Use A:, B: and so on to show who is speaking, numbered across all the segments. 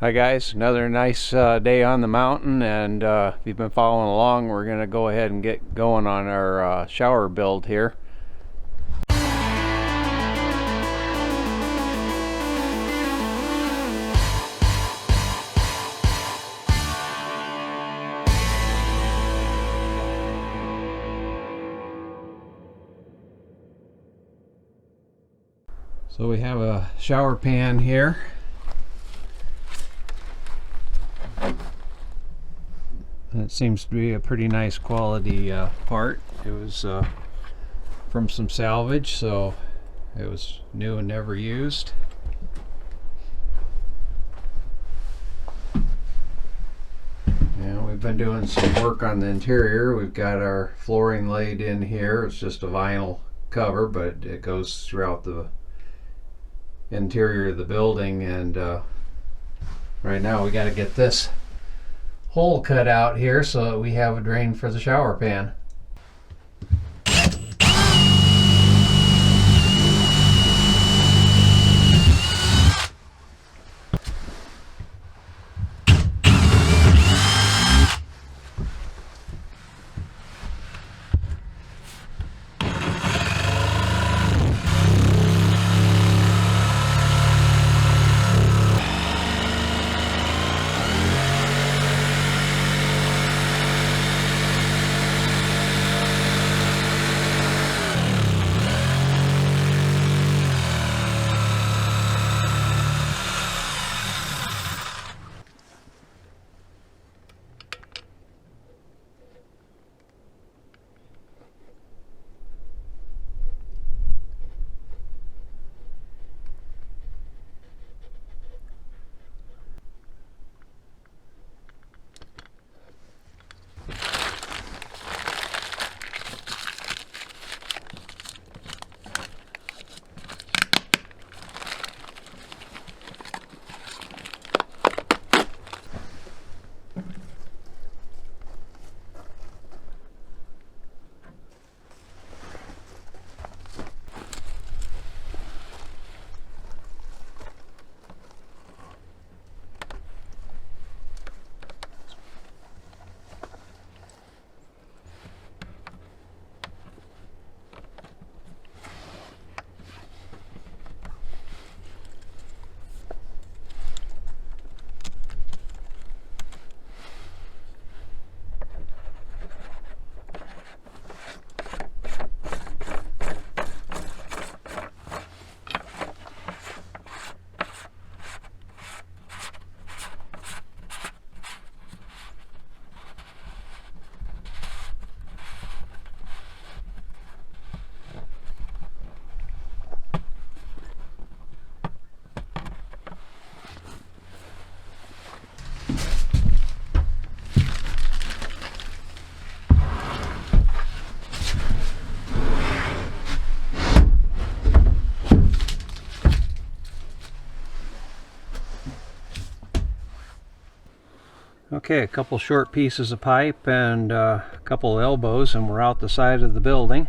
A: Hi guys, another nice day on the mountain, and if you've been following along, we're going to go ahead and get going on our shower build here. So we have a shower pan here. That seems to be a pretty nice quality part. It was from some salvage, so it was new and never used. And we've been doing some work on the interior. We've got our flooring laid in here. It's just a vinyl cover, but it goes throughout the interior of the building, and right now we got to get this hole cut out here so that we have a drain for the shower pan. Okay, a couple short pieces of pipe and a couple of elbows, and we're out the side of the building.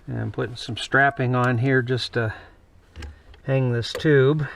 A: And I'm putting some strapping on here just to hang this tube.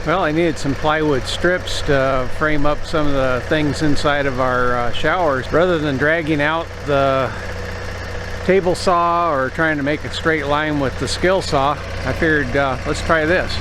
A: Well, I needed some plywood strips to frame up some of the things inside of our showers. Rather than dragging out the table saw or trying to make a straight line with the skill saw, I figured let's try this.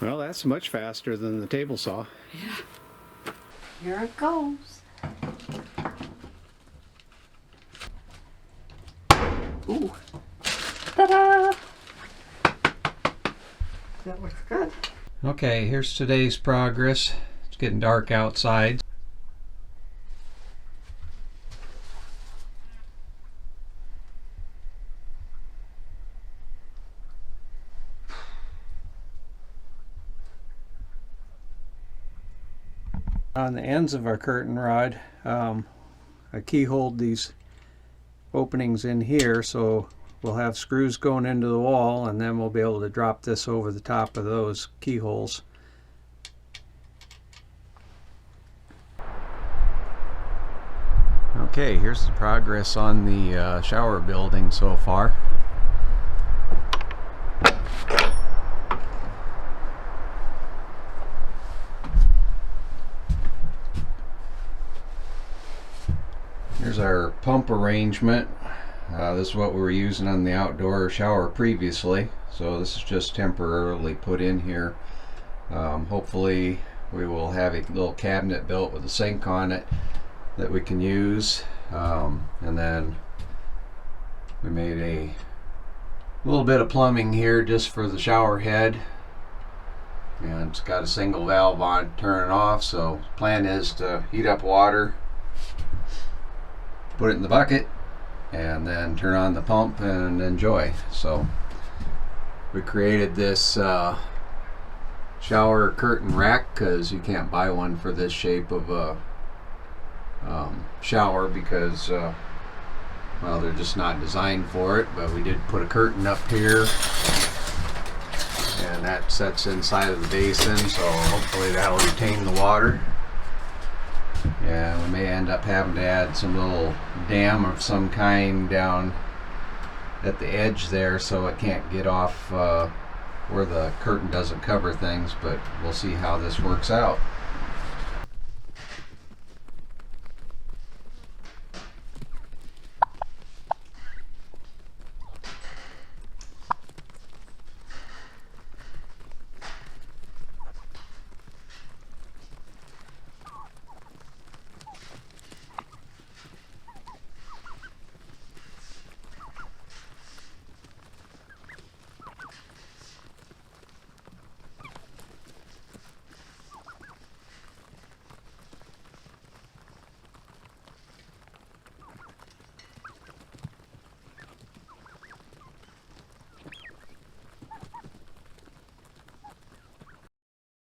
A: Well, that's much faster than the table saw.
B: Yeah. Here it goes. Ooh. Ta-da! That looks good.
A: Okay, here's today's progress. It's getting dark outside. On the ends of our curtain rod, I keyholed these openings in here, so we'll have screws going into the wall, and then we'll be able to drop this over the top of those keyholes. Okay, here's the progress on the shower building so far. Here's our pump arrangement. This is what we were using on the outdoor shower previously, so this is just temporarily put in here. Hopefully we will have a little cabinet built with a sink on it that we can use, and then we made a little bit of plumbing here just for the shower head, and it's got a single valve on it, turn it off. So the plan is to heat up water, put it in the bucket, and then turn on the pump and enjoy. So we created this shower curtain rack because you can't buy one for this shape of a shower because well, they're just not designed for it. But we did put a curtain up here, and that sets inside of the basin, so hopefully that'll retain the water. Yeah, we may end up having to add some little dam of some kind down at the edge there so it can't get off where the curtain doesn't cover things, but we'll see how this works out.